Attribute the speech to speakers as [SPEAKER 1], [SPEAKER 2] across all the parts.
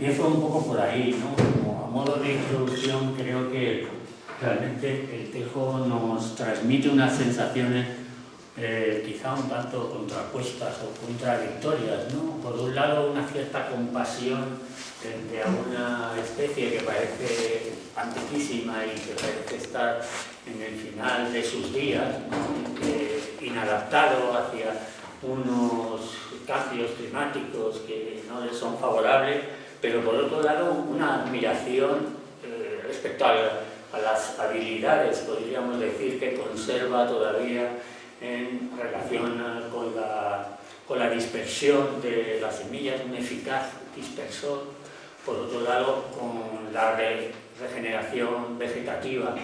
[SPEAKER 1] empiezo un poco por ahí, ¿no? Como a modo de introducción, creo que realmente el tejo nos transmite unas sensaciones quizá un tanto contrapuestas o contradictorias, ¿no? Por un lado, una cierta compasión frente a una especie que parece antiquísima y que parece estar en el final de sus días, ¿no? Inadaptado hacia unos cambios climáticos que no les son favorables, pero por otro lado una admiración respecto a las habilidades, podríamos decir, que conserva todavía en relación con la dispersión de las semillas, un eficaz dispersor, por otro lado con la regeneración vegetativa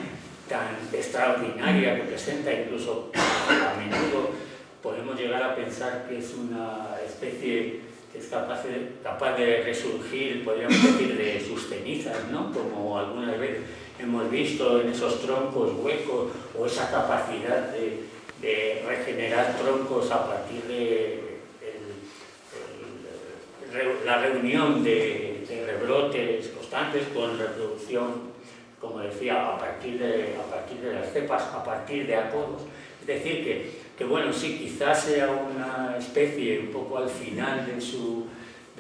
[SPEAKER 1] tan extraordinaria que presenta, incluso a menudo podemos llegar a pensar que es una especie que es capaz de resurgir, podríamos decir, de sus cenizas, ¿no? Como algunas veces hemos visto en esos troncos huecos, o esa capacidad de regenerar troncos a partir de la reunión de rebrotes constantes con reproducción, como decía, a partir de las cepas, a partir de apodos. Es decir, que bueno, sí, quizás sea una especie un poco al final de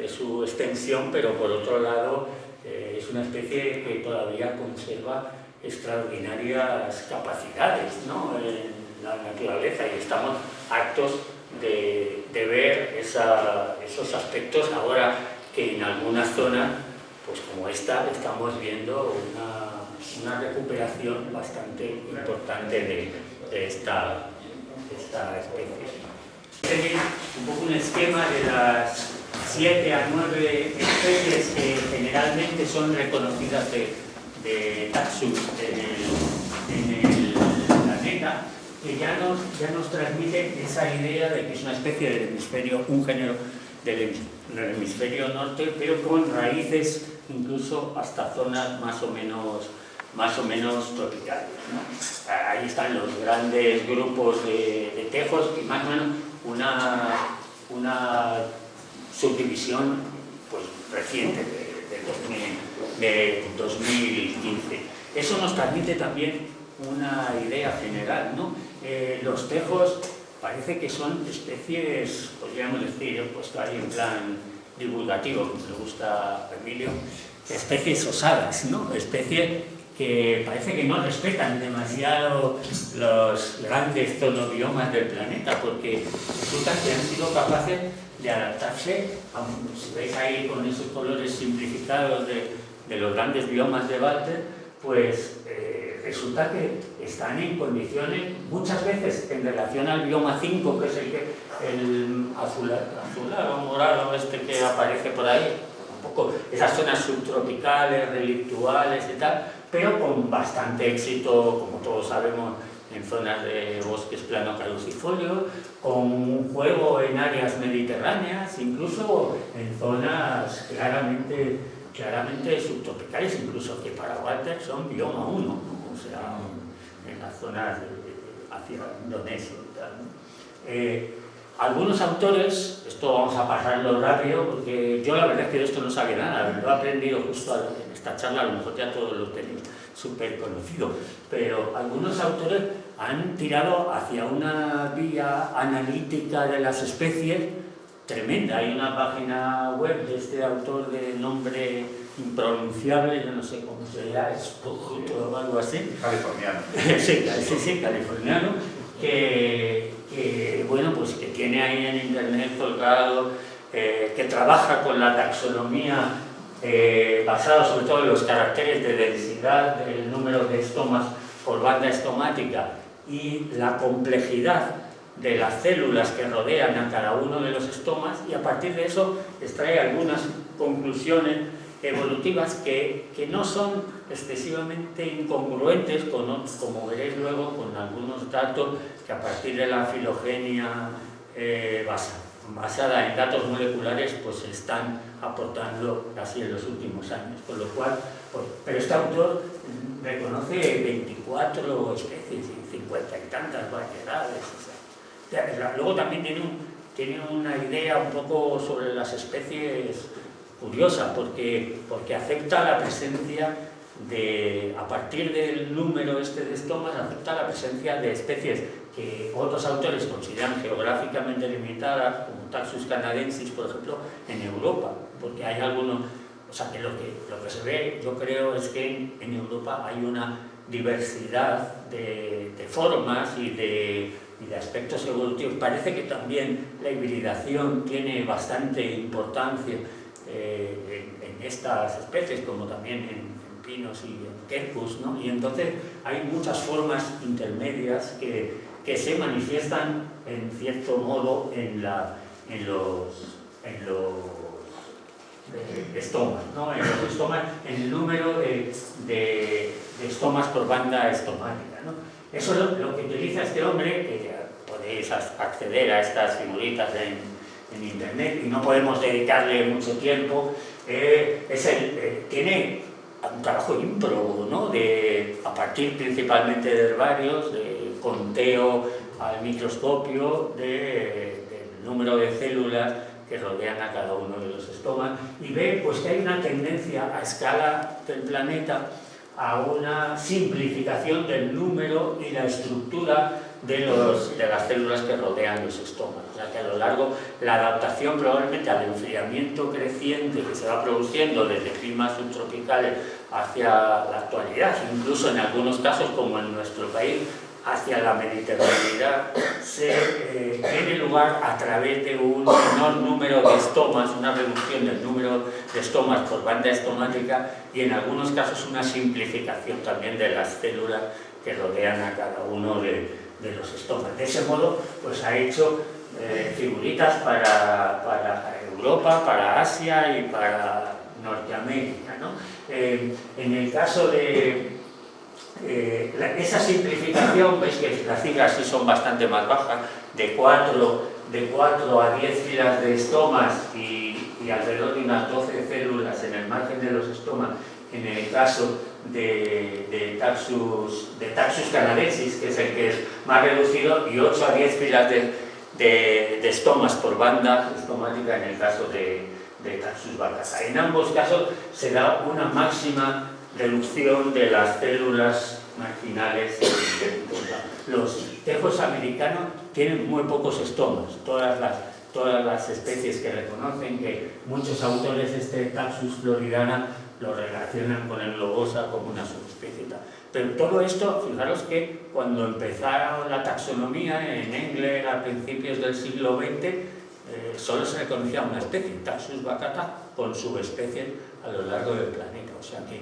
[SPEAKER 1] su extensión, pero por otro lado es una especie que todavía conserva extraordinarias capacidades, ¿no? En la naturaleza, y estamos hartos de ver esos aspectos ahora que en algunas zonas, pues como esta, estamos viendo una recuperación bastante importante de esta especie. Un poco un esquema de las 7 a 9 especies que generalmente son reconocidas de taxus en el planeta, que ya nos transmite esa idea de que es una especie del hemisferio, un género del hemisferio norte, pero con raíces incluso hasta zonas más o menos tropicales, ¿no? Ahí están los grandes grupos de tejos y más o menos una subdivisión pues, reciente de 2015. Eso nos transmite también una idea general, ¿no? Los tejos parece que son especies, podríamos decir, yo he puesto ahí en plan divulgativo, como le gusta a Emilio, especies osadas, ¿no? Especies que parece que no respetan demasiado los grandes zonobiomas del planeta, porque resulta que han sido capaces de adaptarse, si veis ahí con esos colores simplificados de los grandes biomas de Walter, pues resulta que están en condiciones, muchas veces en relación al bioma 5, que es el azulado, morado que aparece por ahí, un poco esas zonas subtropicales, relictuales y tal, pero con bastante éxito, como todos sabemos, en zonas de bosques plano caducifolios, con un juego en áreas mediterráneas, incluso en zonas claramente subtropicales, incluso que para Walter son bioma 1, ¿no? O sea, en las zonas hacia Indonesia y tal, ¿no? Algunos autores, esto vamos a pasarlo rápido, porque yo la verdad es que de esto no sabía nada, lo he aprendido justo en esta charla, a lo mejor ya todos lo tenéis súper conocido, pero algunos autores han tirado hacia una vía analítica de las especies tremenda. Hay una página web de este autor de nombre impronunciable, yo no sé cómo se llama, o algo así.
[SPEAKER 2] Californiano.
[SPEAKER 1] Sí, californiano, que bueno, pues que tiene ahí en internet colgado, que trabaja con la taxonomía basada sobre todo en los caracteres de densidad del número de estomas por banda estomática y la complejidad de las células que rodean a cada uno de los estomas, y a partir de eso extrae algunas conclusiones evolutivas que no son excesivamente incongruentes, como veréis luego, con algunos datos que a partir de la filogenia basada en datos moleculares pues se están aportando casi en los últimos años, con lo cual, pero este autor reconoce 24 especies y 50 y tantas variedades, o sea, luego también tiene una idea un poco sobre las especies curiosa, porque acepta la presencia a partir del número este de estomas, acepta la presencia de especies que otros autores consideran geográficamente limitadas, como Taxus canadensis, por ejemplo, en Europa, porque hay algunos, o sea, que lo que se ve, yo creo, es que en Europa hay una diversidad de formas y de aspectos evolutivos. Parece que también la hibridación tiene bastante importancia en estas especies, como también en pinos y en quercus, ¿no? Y entonces hay muchas formas intermedias que se manifiestan en cierto modo en los estomas, ¿no? En los estomas, en el número de estomas por banda estomática, ¿no? Eso es lo que utiliza este hombre, que ya podéis acceder a estas figuritas en internet y no podemos dedicarle mucho tiempo. Tiene un trabajo ímprobo, ¿no? A partir principalmente de herbarios, de conteo al microscopio del número de células que rodean a cada uno de los estomas, y ve pues que hay una tendencia a escala del planeta a una simplificación del número y la estructura de las células que rodean los estomas. O sea que a lo largo la adaptación probablemente al enfriamiento creciente que se va produciendo desde climas subtropicales hacia la actualidad, incluso en algunos casos como en nuestro país, hacia la mediterraneidad, tiene lugar a través de un menor número de estomas, una reducción del número de estomas por banda estomática y en algunos casos una simplificación también de las células que rodean a cada uno de los estomas. De ese modo, pues ha hecho figuritas para Europa, para Asia y para Norteamérica, ¿no? En el caso de esa simplificación, veis que las cifras sí son bastante más bajas, de 4 a 10 filas de estomas y alrededor de unas 12 células en el margen de los estomas, en el caso de Taxus canadensis, que es el que es más reducido, y 8 a 10 filas de estomas por banda estomática en el caso de Taxus baccata. En ambos casos se da una máxima reducción de las células marginales. Los tejos americanos tienen muy pocos estomas. Todas las especies que reconocen, que muchos autores de este Taxus floridana lo relacionan con el globosa como una subespecie. Pero todo esto, fijaros que cuando empezaron la taxonomía en Engler a principios del siglo XX, solo se reconocía una especie, Taxus baccata, con subespecies a lo largo del planeta. O sea que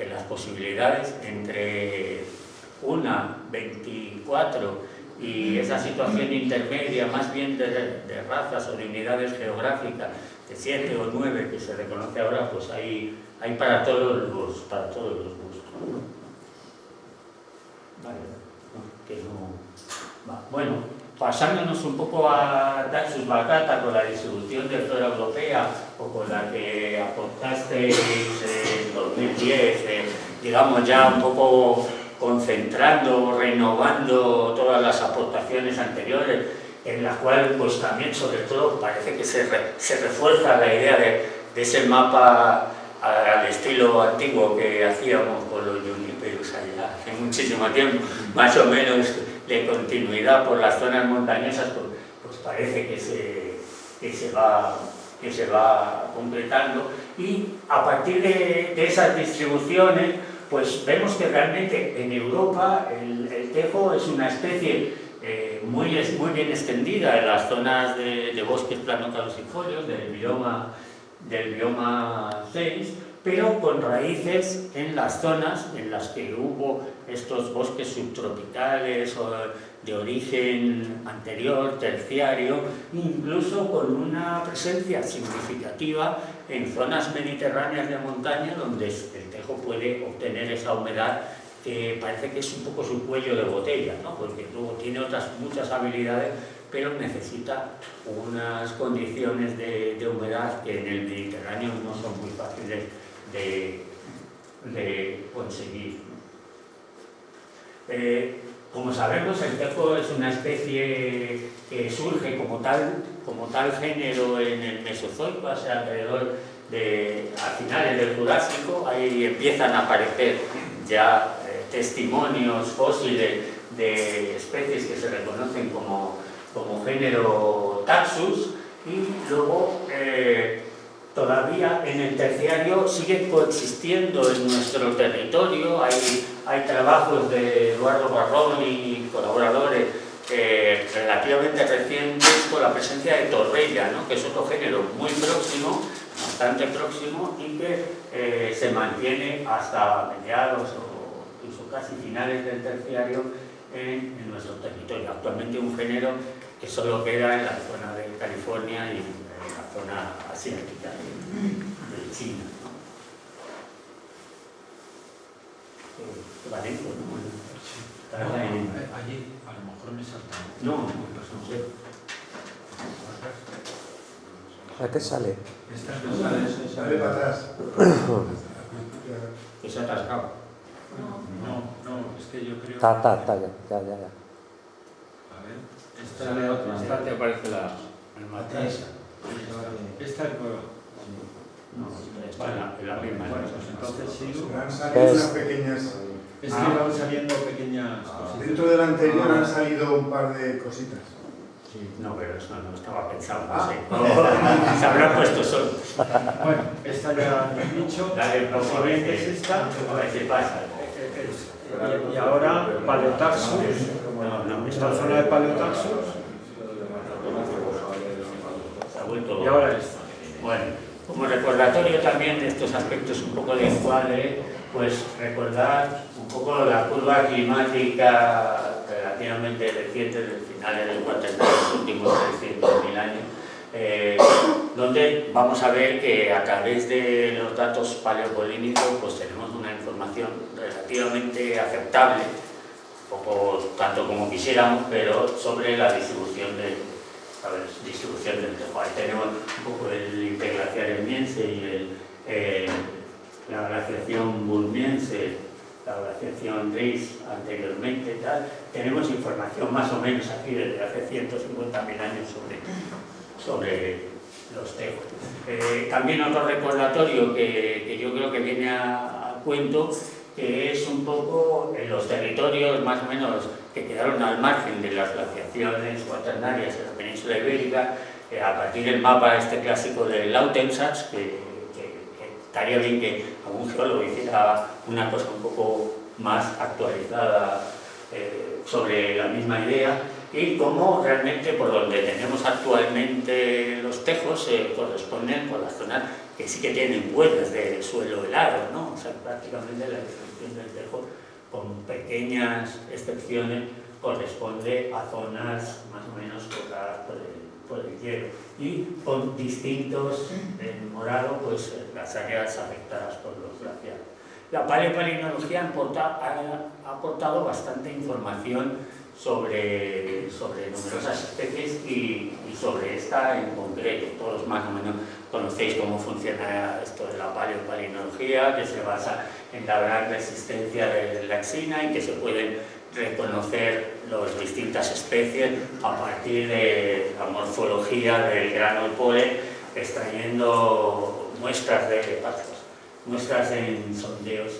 [SPEAKER 1] las posibilidades entre 24 y esa situación intermedia, más bien de razas o de unidades geográficas, de 7 o 9 que se reconoce ahora, pues hay para todos los gustos. Vale, bueno, pasándonos un poco a Taxus baccata con la distribución de flora europea o con la que aportasteis en 2010, digamos ya un poco concentrando, renovando todas las aportaciones anteriores, en la cual pues también sobre todo parece que se refuerza la idea de ese mapa al estilo antiguo que hacíamos con los Juniperus allá hace muchísimo tiempo, más o menos de continuidad por las zonas montañosas, pues parece que se va completando, y a partir de esas distribuciones pues vemos que realmente en Europa el tejo es una especie muy bien extendida en las zonas de bosques plano-caducifolios del bioma 6, pero con raíces en las zonas en las que hubo estos bosques subtropicales o de origen anterior, terciario, incluso con una presencia significativa en zonas mediterráneas de montaña donde el tejo puede obtener esa humedad que parece que es un poco su cuello de botella, ¿no? Porque luego tiene otras muchas habilidades, pero necesita unas condiciones de humedad que en el Mediterráneo no son muy fáciles de conseguir. Como sabemos, el tejo es una especie que surge como tal género en el Mesozoico, hace alrededor a finales del Jurásico. Ahí empiezan a aparecer ya testimonios fósiles de especies que se reconocen como género Taxus, y luego todavía en el Terciario sigue coexistiendo en nuestro territorio. Hay trabajos de Eduardo Barrón y colaboradores relativamente recientes con la presencia de Torrella, ¿no?, que es otro género muy próximo, bastante próximo, y que se mantiene hasta mediados o incluso casi finales del Terciario en nuestro territorio. Actualmente un género que solo queda en la zona de California y en la zona asiática de China, ¿no? Valencia, ¿no?
[SPEAKER 2] Allí, a lo mejor me salta.
[SPEAKER 1] No, pues no sé.
[SPEAKER 3] ¿A qué sale?
[SPEAKER 4] Sale para atrás.
[SPEAKER 1] Que se ha atascado.
[SPEAKER 2] No, es que yo creo...
[SPEAKER 3] Ya.
[SPEAKER 2] A ver,
[SPEAKER 1] Esta te aparece el matriz.
[SPEAKER 2] esta es nueva.
[SPEAKER 1] No, está en la misma.
[SPEAKER 2] Bueno, pues entonces sigo.
[SPEAKER 4] Han salido unas pequeñas.
[SPEAKER 2] Es que van saliendo pequeñas cositas.
[SPEAKER 4] Dentro del anterior han salido un par de cositas.
[SPEAKER 1] No, pero eso no estaba pensado, no sé. Se habrá puesto solo.
[SPEAKER 2] Bueno, esta ya he dicho.
[SPEAKER 1] Dale,
[SPEAKER 2] La siguiente es esta.
[SPEAKER 1] A ver qué pasa.
[SPEAKER 2] Y ahora Paleotaxus. Esta zona de Paleotaxus.
[SPEAKER 1] Se ha vuelto.
[SPEAKER 2] Y ahora esta.
[SPEAKER 1] Bueno, como recordatorio también de estos aspectos un poco de encuadre, pues recordar un poco la curva climática relativamente reciente, del finales del Cuaternario, los últimos 300.000 años, donde vamos a ver que a través de los datos paleopolímicos pues tenemos una información relativamente aceptable, poco tanto como quisiéramos, pero sobre la distribución del tejo. Ahí tenemos un poco el interglaciar elmiense y la glaciación burmiense, la glaciación Riis anteriormente, tal. Tenemos información más o menos aquí desde hace 150.000 años sobre los tejos. También otro recordatorio que yo creo que viene a cuento, que es un poco en los territorios más o menos que quedaron al margen de las glaciaciones cuaternarias en la península ibérica, a partir del mapa este clásico de Lautensatz, que estaría bien que algún geólogo hiciera una cosa un poco más actualizada sobre la misma idea, y cómo realmente por donde tenemos actualmente los tejos corresponden con las zonas que sí que tienen huellas de suelo helado, ¿no? O sea, prácticamente la distribución del tejo, con pequeñas excepciones, corresponde a zonas más o menos tocadas por el hielo, y con distintos, en morado, pues las áreas afectadas por los glaciares. La paleopalinología ha aportado bastante información sobre numerosas especies y sobre esta en concreto. Todos más o menos conocéis cómo funciona esto de la paleopalinología, que se basa en la gran resistencia de la exina y que se pueden reconocer las distintas especies a partir de la morfología del grano de polen, extrayendo muestras en sondeos.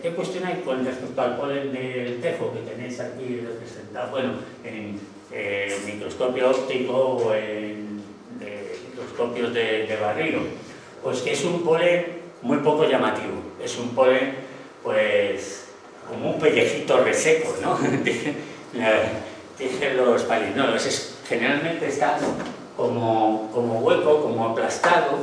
[SPEAKER 1] ¿Qué cuestión hay con respecto al polen del tejo que tenéis aquí representado? Bueno, en microscopio óptico o en microscopios de barrido. Pues que es un polen muy poco llamativo. Es un polen, pues, como un pellejito reseco, ¿no? Dicen los palinólogos. Generalmente está como hueco, como aplastado,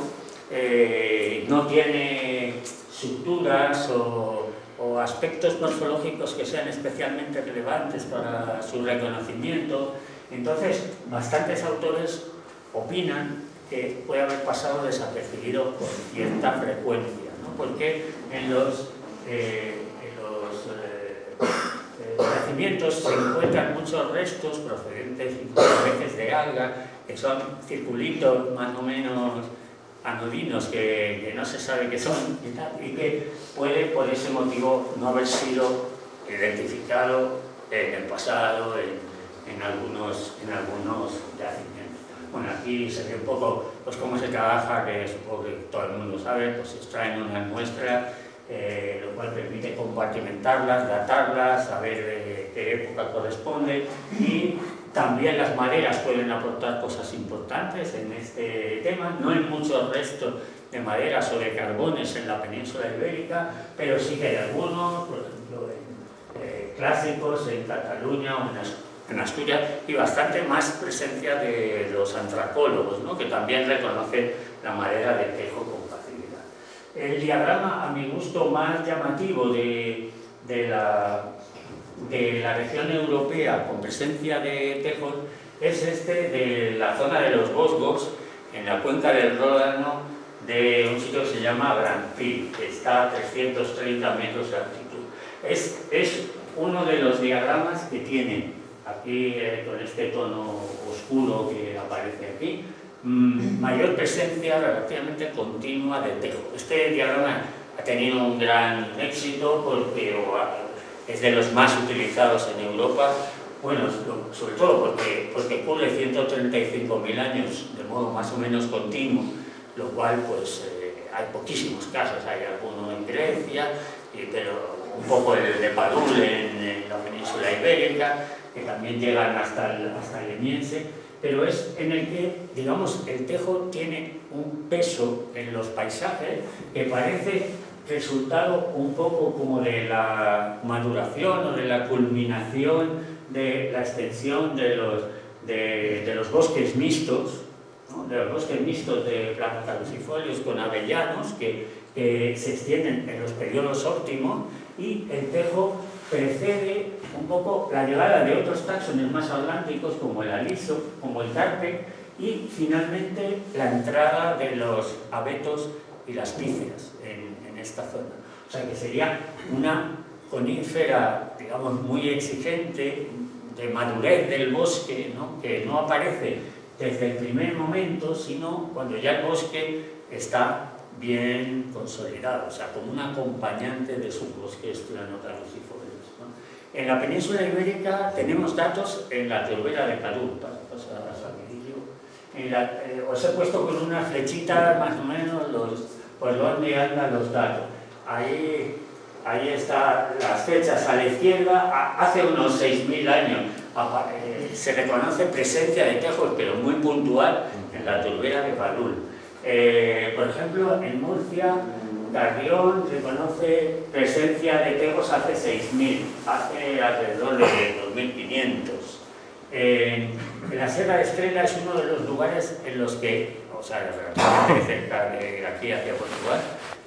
[SPEAKER 1] no tiene suturas o aspectos morfológicos que sean especialmente relevantes para su reconocimiento. Entonces, bastantes autores opinan que puede haber pasado desapercibido con cierta frecuencia, ¿no? Porque en los yacimientos se encuentran muchos restos procedentes a veces de alga, que son circulitos más o menos anodinos que no se sabe qué son y que puede por ese motivo no haber sido identificado en el pasado en algunos yacimientos. Bueno, aquí se ve un poco pues, cómo se trabaja, que supongo que todo el mundo sabe, pues se extraen unas muestras, lo cual permite compartimentarlas, datarlas, saber de qué época corresponde, y también las maderas pueden aportar cosas importantes en este tema. No hay muchos restos de maderas o de carbones en la península ibérica, pero sí que hay algunos, por ejemplo, clásicos en Cataluña o en Asturias, y bastante más presencia de los antropólogos, ¿no?, que también reconocen la madera de tejo con facilidad. El diagrama, a mi gusto, más llamativo de la región europea con presencia de tejos es este de la zona de los Vosgos, en la cuenca del Ródano, de un sitio que se llama Brandpil, que está a 330 metros de altitud. Es uno de los diagramas que tiene aquí, con este tono oscuro que aparece aquí, mayor presencia relativamente continua de tejo. Este diagrama ha tenido un gran éxito porque es de los más utilizados en Europa, bueno, sobre todo porque cubre 135.000 años de modo más o menos continuo, lo cual pues hay poquísimos casos, hay alguno en Grecia, pero un poco el de Padul en la península ibérica, que también llegan hasta el Emiense, pero es en el que, digamos, el tejo tiene un peso en los paisajes que parece resultado un poco como de la maduración o de la culminación de la extensión de los bosques mixtos, ¿no?, de los bosques mixtos de plantas caducifolios con avellanos que se extienden en los periodos óptimos, y el tejo precede un poco la llegada de otros taxones más atlánticos como el aliso, como el carpe, y finalmente la entrada de los abetos y las píceas en esta zona. O sea que sería una conífera, digamos, muy exigente de madurez del bosque, ¿no?, que no aparece desde el primer momento, sino cuando ya el bosque está bien consolidado, o sea, como un acompañante de sus bosques plano-caducifolios, ¿no? En la península ibérica tenemos datos en la turbera de Padul, os he puesto con una flechita más o menos por donde andan los datos. Ahí están las fechas a la izquierda. Hace unos 6.000 años se reconoce presencia de tejos, pero muy puntual, en la turbera de Padul. Por ejemplo, en Murcia, Carrión reconoce presencia de tejos hace 6.000, hace alrededor de 2.500. En la Sierra de Estrela es uno de los lugares en los que, o sea, relativamente cerca de aquí hacia Portugal,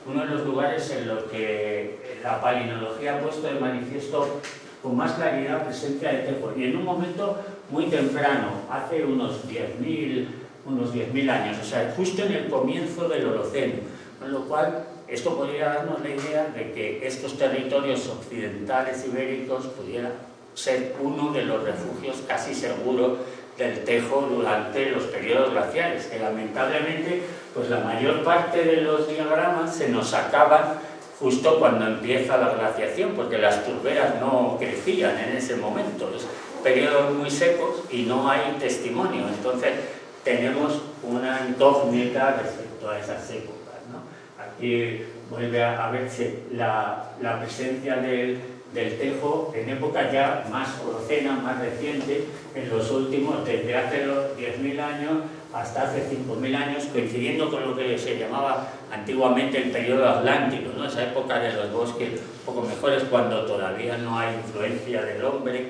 [SPEAKER 1] uno de los lugares en los que la palinología ha puesto de manifiesto con más claridad presencia de tejos, y en un momento muy temprano, hace unos 10.000 años, o sea, justo en el comienzo del Holoceno, con lo cual esto podría darnos la idea de que estos territorios occidentales ibéricos pudieran ser uno de los refugios casi seguros del tejo durante los periodos glaciares, que lamentablemente pues la mayor parte de los diagramas se nos acaban justo cuando empieza la glaciación, porque las turberas no crecían en ese momento, es periodos muy secos y no hay testimonio, entonces tenemos una incógnita respecto a esas épocas, ¿no? Aquí vuelve a verse la presencia del tejo en épocas ya más holocena, más reciente, en los últimos, desde hace 10.000 años hasta hace 5.000 años, coincidiendo con lo que se llamaba antiguamente el periodo atlántico, ¿no?, esa época de los bosques un poco mejores, cuando todavía no hay influencia del hombre.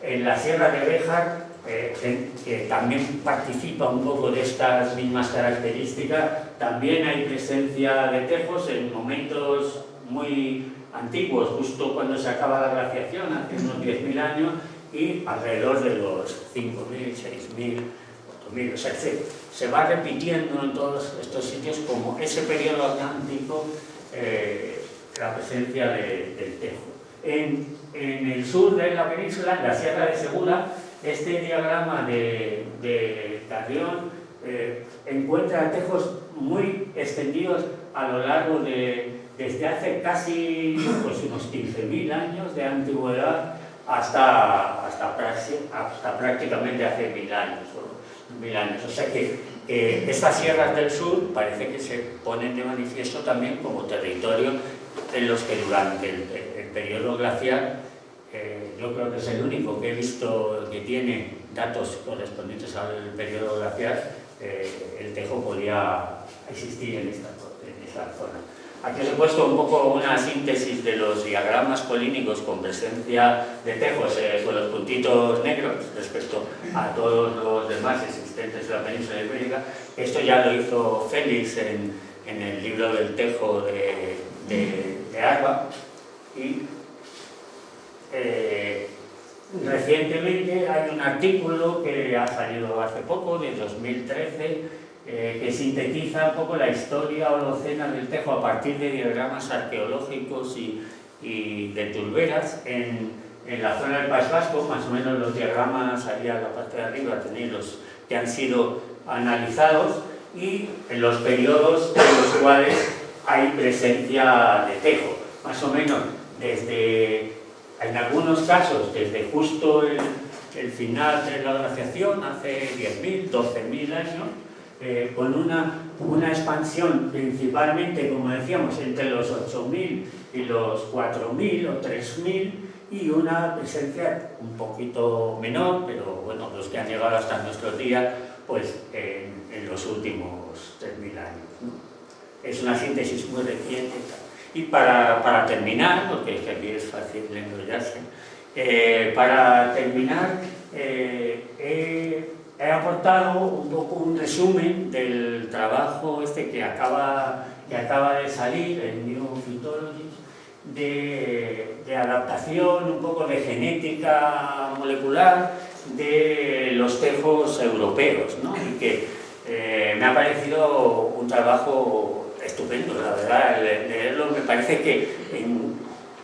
[SPEAKER 1] En la Sierra de Béjar, que también participa un poco de estas mismas características, también hay presencia de tejos en momentos muy antiguos, justo cuando se acaba la glaciación, hace unos 10.000 años, y alrededor de los 5.000, 6.000, 4.000, o sea, se va repitiendo en todos estos sitios como ese periodo atlántico, la presencia del tejo. En el sur de la península, en la Sierra de Segura, este diagrama de Carrión encuentra tejos muy extendidos a lo largo desde hace casi pues, unos 15.000 años de antigüedad hasta prácticamente hace 1.000 años. 1000 años. O sea que estas sierras del sur parece que se ponen de manifiesto también como territorio en los que durante el periodo glacial, yo creo que es el único que he visto que tiene datos correspondientes al periodo glacial, el tejo podía existir en esta zona. Aquí os he puesto un poco una síntesis de los diagramas polínicos con presencia de tejos con los puntitos negros respecto a todos los demás existentes de la península ibérica. Esto ya lo hizo Félix en el libro del tejo de Arba, y recientemente hay un artículo que ha salido hace poco, de 2013, que sintetiza un poco la historia holocena del tejo a partir de diagramas arqueológicos y de turberas en la zona del País Vasco. Más o menos los diagramas, ahí a la parte de arriba tenéis los que han sido analizados y en los periodos en los cuales hay presencia de tejo. Más o menos desde, en algunos casos, desde justo el final de la glaciación, hace 10.000, 12.000 años, con una expansión principalmente, como decíamos, entre los 8.000 y los 4.000 o 3.000, y una presencia un poquito menor, pero bueno, los que han llegado hasta nuestros días, pues en los últimos 3.000 años, ¿no? Es una síntesis muy reciente. Y para terminar, porque aquí es fácil enrollarse, para terminar, he aportado un poco un resumen del trabajo que acaba de salir, el New Phytology, de adaptación, un poco de genética molecular de los tejos europeos, ¿no? Y que me ha parecido un trabajo estupendo, la verdad. Leerlo me parece que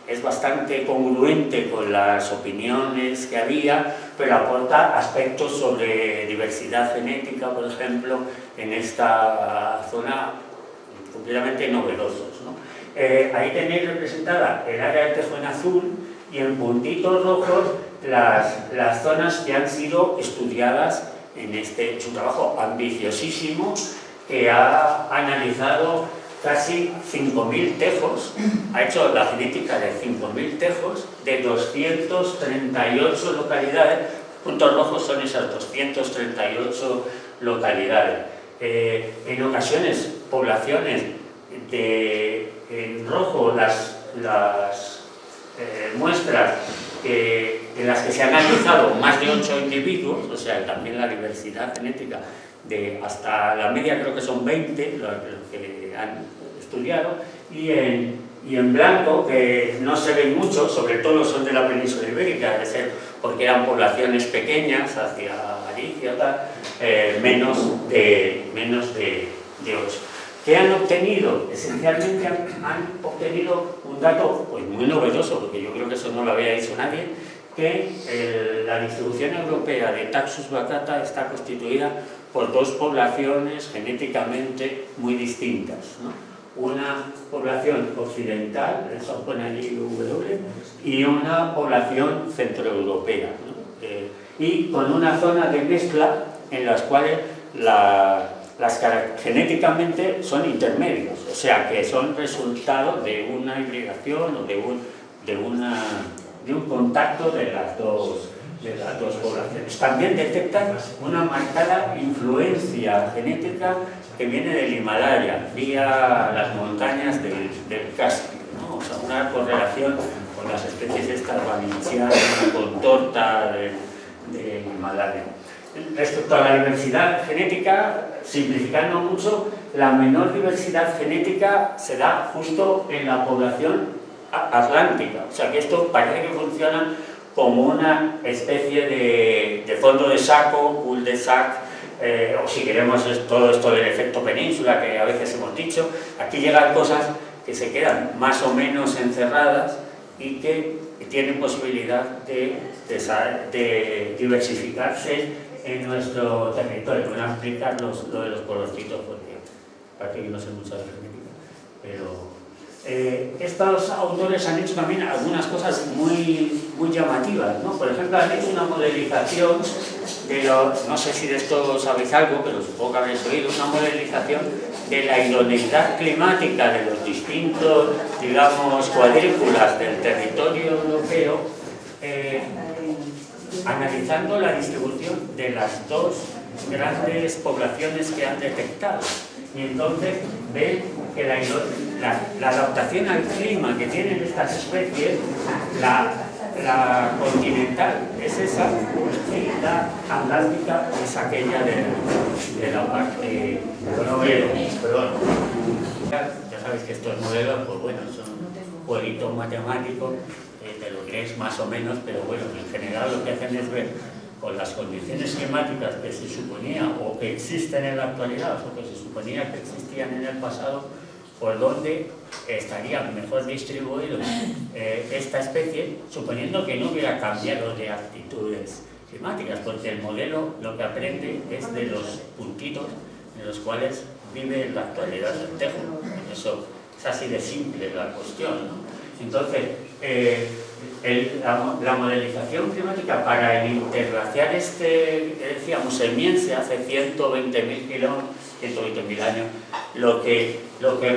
[SPEAKER 1] es bastante congruente con las opiniones que había, pero aporta aspectos sobre diversidad genética, por ejemplo, en esta zona completamente novedosos, ¿no? Ahí tenéis representada el área del tejo en azul y en puntitos rojos las zonas que han sido estudiadas en es un trabajo ambiciosísimo que ha analizado casi 5.000 tejos, ha hecho la genética de 5.000 tejos de 238 localidades. Puntos rojos son esas 238 localidades. En ocasiones, poblaciones en rojo, las muestras en las que se han analizado más de 8 individuos, o sea, también la diversidad genética hasta la media creo que son 20 los que han estudiado, y en blanco, que no se ven mucho, sobre todo son de la península ibérica, debe ser porque eran poblaciones pequeñas hacia Galicia, menos de 8. ¿Qué han obtenido? Esencialmente han obtenido un dato pues, muy novedoso, porque yo creo que eso no lo había dicho nadie, que la distribución europea de Taxus baccata está constituida por dos poblaciones genéticamente muy distintas, ¿no? Una población occidental, eso pone allí W, y una población centroeuropea, ¿no? Y con una zona de mezcla en las cuales genéticamente son intermedios, o sea que son resultado de una hibridación o de un contacto de las dos poblaciones. También detectan una marcada influencia genética que viene del Himalaya, vía las montañas del Caspio, ¿no? O sea, una correlación con las especies estas valencianas, con torta del Himalaya. Respecto a la diversidad genética, simplificando mucho, la menor diversidad genética se da justo en la población atlántica, o sea que esto parece que funciona como una especie de fondo de saco, cul-de-sac, o si queremos todo esto del efecto península que a veces hemos dicho. Aquí llegan cosas que se quedan más o menos encerradas y que tienen posibilidad de diversificarse en nuestro territorio. Voy a explicar lo de los colorcitos porque parece que no sé mucho de genética, pero estos autores han hecho también algunas cosas muy llamativas, ¿no? Por ejemplo, han hecho una modelización pero no sé si de esto sabéis algo, pero supongo que habréis oído, una modelización de la idoneidad climática de los distintos, digamos, cuadrículas del territorio europeo, analizando la distribución de las dos grandes poblaciones que han detectado. Y entonces ven que la adaptación al clima que tienen estas especies, la continental es esa, y la atlántica es aquella de la parte perdón. Ya sabéis que estos modelos, pues bueno, son jueguitos matemáticos, te lo crees más o menos, pero bueno, en general lo que hacen es ver con las condiciones climáticas que se suponía o que existen en la actualidad o que se suponía que existían en el pasado, por dónde estaría mejor distribuido esta especie, suponiendo que no hubiera cambiado de actitudes climáticas, porque el modelo lo que aprende es de los puntitos en los cuales vive en la actualidad el tejo. Eso es así de simple la cuestión, ¿no? Entonces, la modelización climática para el interglaciar decíamos, el Miense hace 120.000 kilómetros, 120.000 años, lo que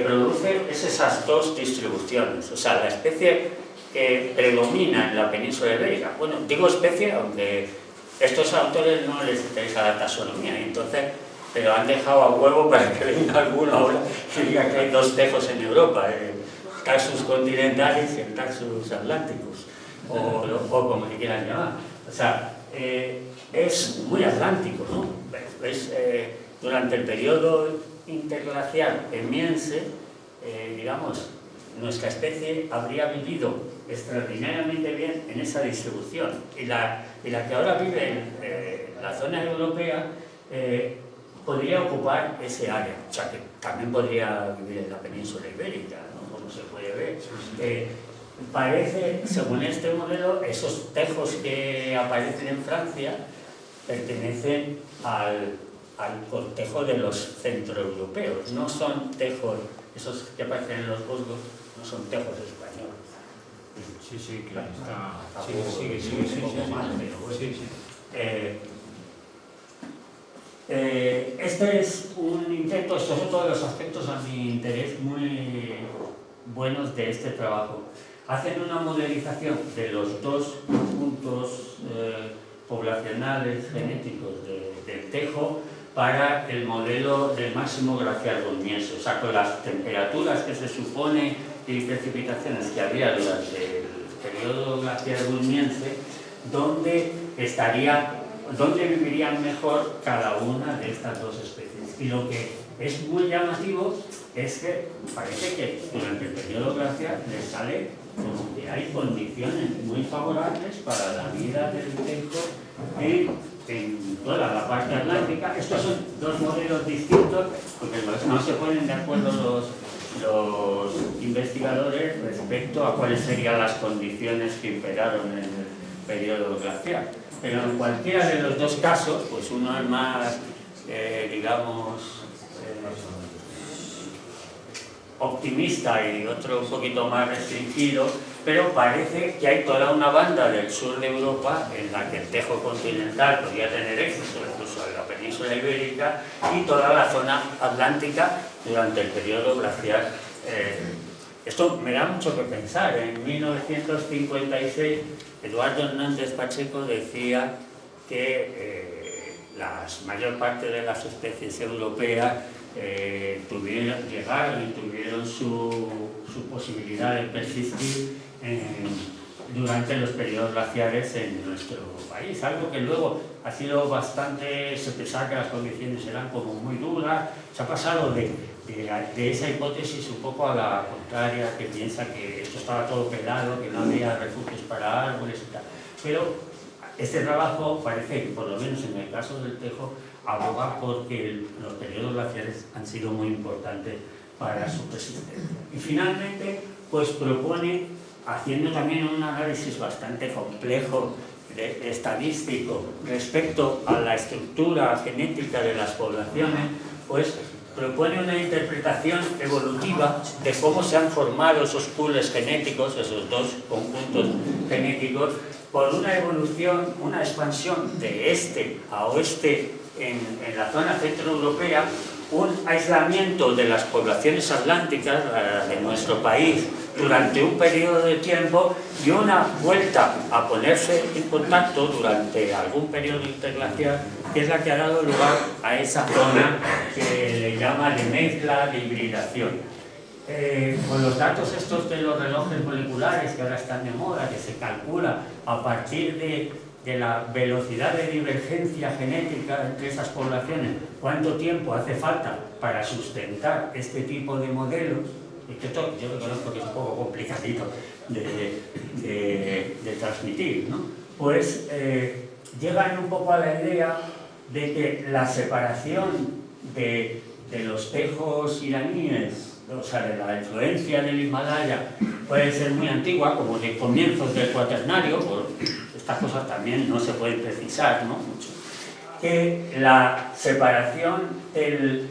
[SPEAKER 1] produce es esas dos distribuciones. O sea, la especie que predomina en la península ibérica, bueno, digo especie, aunque estos autores no les interesa la taxonomía, entonces, pero han dejado a huevo para que venga alguno ahora y diga que hay dos tejos en Europa, Taxus continentalis y el Taxus atlanticus, o como se quieran llamar. O sea, es muy atlántico, ¿no? Durante el periodo interglacial Miense, digamos, nuestra especie habría vivido extraordinariamente bien en esa distribución, y la que ahora vive en la zona europea podría ocupar ese área, o sea que también podría vivir en la península ibérica, ¿no? Como se puede ver. Parece, según este modelo, esos tejos que aparecen en Francia pertenecen al cortejo de los centroeuropeos, no son tejos, esos que aparecen en los Vosgos, no son tejos españoles.
[SPEAKER 2] Sí, claro, está.
[SPEAKER 1] Un poco más, pero bueno. Este es un intento, estos son todos los aspectos a mi interés muy buenos de este trabajo. Hacen una modelización de los dos puntos poblacionales genéticos del tejo para el modelo del máximo glaciar Miense, o sea, con las temperaturas que se supone y precipitaciones que había durante el periodo glaciar Miense, ¿dónde vivirían mejor cada una de estas dos especies? Y lo que es muy llamativo es que parece que durante el periodo glaciar les sale como que hay condiciones muy favorables para la vida del tejo en toda la parte atlántica. Estos son dos modelos distintos porque no se ponen de acuerdo los investigadores respecto a cuáles serían las condiciones que imperaron en el periodo glaciar. Pero en cualquiera de los dos casos, pues uno es más, digamos, optimista y otro un poquito más restringido, pero parece que hay toda una banda del sur de Europa en la que el tejo continental podría tener éxito, incluso en la península ibérica, y toda la zona atlántica durante el periodo glaciar. Esto me da mucho que pensar. En 1956, Eduardo Hernández Pacheco decía que la mayor parte de las especies europeas llegaron y tuvieron su posibilidad de persistir durante los periodos glaciares en nuestro país, algo que luego ha sido bastante, se pensaba que las condiciones eran como muy duras, se ha pasado de esa hipótesis un poco a la contraria, que piensa que esto estaba todo pelado, que no había refugios para árboles y tal. Pero este trabajo parece que, por lo menos en el caso del tejo, aboga porque los periodos glaciares han sido muy importantes para su persistencia. Y finalmente, pues propone, haciendo también un análisis bastante complejo estadístico respecto a la estructura genética de las poblaciones, pues propone una interpretación evolutiva de cómo se han formado esos pools genéticos, esos dos conjuntos genéticos, por una evolución, una expansión de este a oeste en la zona centroeuropea, un aislamiento de las poblaciones atlánticas de nuestro país durante un periodo de tiempo y una vuelta a ponerse en contacto durante algún periodo interglacial, que es la que ha dado lugar a esa zona que le llama de mezcla, de hibridación. Con los datos estos de los relojes moleculares que ahora están de moda, que se calcula a partir de la velocidad de divergencia genética entre esas poblaciones, cuánto tiempo hace falta para sustentar este tipo de modelos, y que esto yo reconozco que es un poco complicadito de transmitir, ¿no? Pues llegan un poco a la idea de que la separación de los tejos iraníes, o sea, de la influencia del Himalaya, puede ser muy antigua, como de comienzos del Cuaternario, estas cosas también no se pueden precisar, ¿no? Mucho. Que la separación del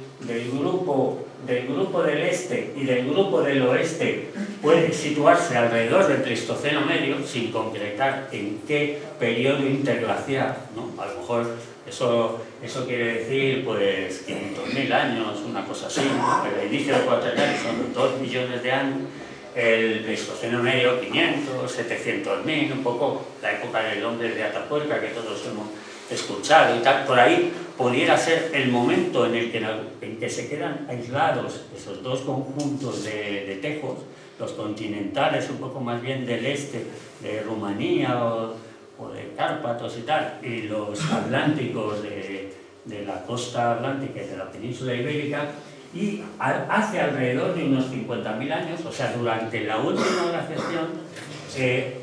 [SPEAKER 1] grupo del este y del grupo del oeste puede situarse alrededor del Pleistoceno medio, sin concretar en qué periodo interglacial, ¿no? A lo mejor eso quiere decir pues 500.000 años, una cosa así, ¿no? El inicio del Cuaternario son 2 millones de años, el Pleistoceno medio 500, 700.000, un poco la época del hombre de Atapuerca que todos hemos escuchado y tal. Por ahí pudiera ser el momento en que se quedan aislados esos dos conjuntos de tejos, los continentales un poco más bien del este, de Rumanía o de Cárpatos y tal, y los atlánticos de la costa atlántica y de la península ibérica, y hace alrededor de unos 50.000 años, o sea, durante la última glaciación,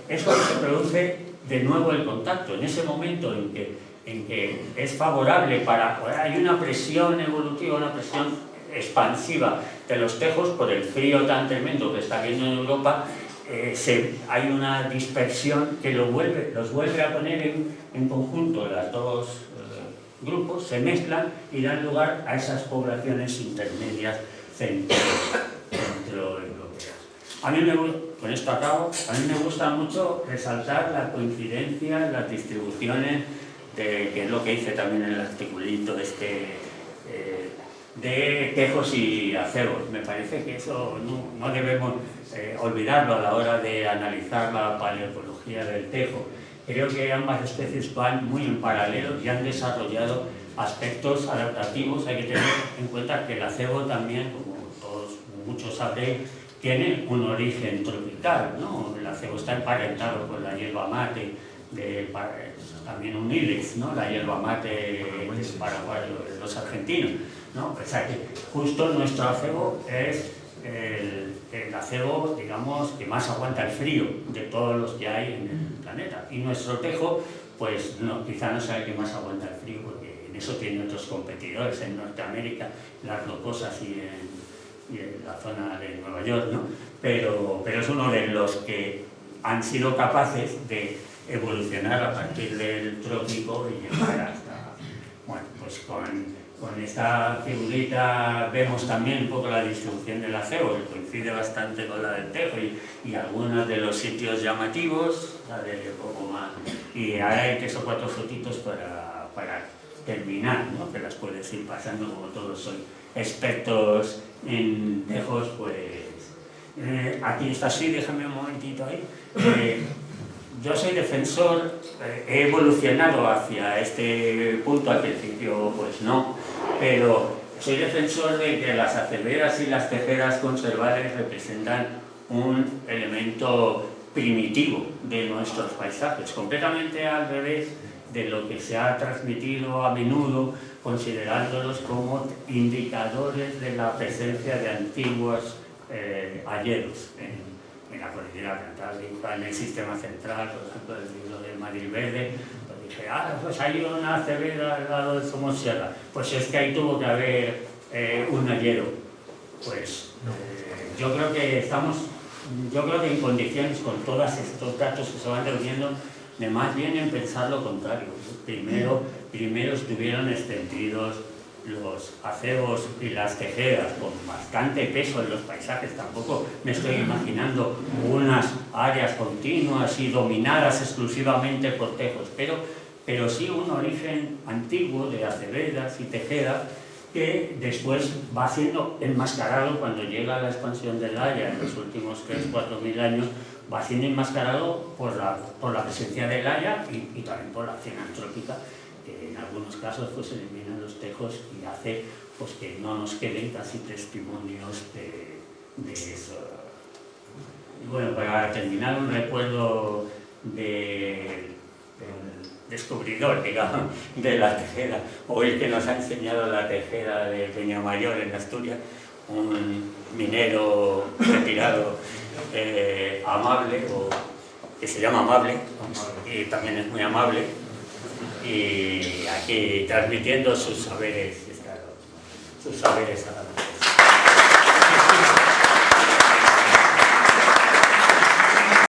[SPEAKER 1] es cuando se produce de nuevo el contacto. En ese momento en que es favorable hay una presión evolutiva, una presión expansiva de los tejos por el frío tan tremendo que está habiendo en Europa, hay una dispersión que los vuelve a poner en conjunto, los dos grupos se mezclan y dan lugar a esas poblaciones intermedias centroeuropeas. Con esto acabo, a mí me gusta mucho resaltar la coincidencia en las distribuciones, que es lo que hice también en el articulito de tejos y acebos. Me parece que eso no debemos olvidarlo a la hora de analizar la paleoecología del tejo. Creo que ambas especies van muy en paralelo y han desarrollado aspectos adaptativos. Hay que tener en cuenta que el acebo también, como muchos sabréis, tiene un origen tropical, ¿no? El acebo está emparentado con la hierba mate, también un ilex, ¿no? La hierba mate de Paraguay, los argentinos, ¿no? O sea que justo nuestro acebo es el acebo, digamos, que más aguanta el frío de todos los que hay en el planeta. Y nuestro tejo, pues no, quizá no sea el que más aguanta el frío, porque en eso tiene otros competidores en Norteamérica, las rocosas y en la zona de Nueva York, ¿no? Pero es uno de los que han sido capaces de evolucionar a partir del trópico y llegar hasta... Bueno, pues con esta figurita vemos también un poco la distribución del acebo, que coincide bastante con la del tejo y algunos de los sitios llamativos, la de poco más. Y hay 3 o 4 fotitos para terminar, ¿no? Que las puedes ir pasando, como todos soy expertos en tejos, pues... aquí está así, déjame un momentito ahí. Yo soy defensor, he evolucionado hacia este punto, al principio pues no, pero soy defensor de que las aceberas y las tejeras conservables representan un elemento primitivo de nuestros paisajes, completamente al revés de lo que se ha transmitido a menudo, considerándolos como indicadores de la presencia de antiguos hayedos en la cordillera cantábrica, en el sistema central, por ejemplo, el libro del Madrid Verde, pues dije, pues hay una acebera al lado de Somosierra, pues es que ahí tuvo que haber un hayedo. Pues yo creo que en condiciones, con todos estos datos que se van reuniendo, de más bien en pensar lo contrario. Primero estuvieron extendidos los acebos y las tejedas con bastante peso en los paisajes. Tampoco me estoy imaginando unas áreas continuas y dominadas exclusivamente por tejos, pero sí un origen antiguo de acevedas y tejedas que después va siendo enmascarado cuando llega la expansión del Haya en los últimos 3.000-4.000 años, va siendo enmascarado por la presencia del Haya y también por la acción antrópica, que en algunos casos pues eliminan los tejos y hace pues que no nos queden casi testimonios de eso. Y bueno, para terminar, un recuerdo del descubridor, digamos, de la tejeda, o el que nos ha enseñado la tejeda de Peñamayor en Asturias, un minero retirado amable, o que se llama Amable, y también es muy amable, y aquí transmitiendo sus saberes a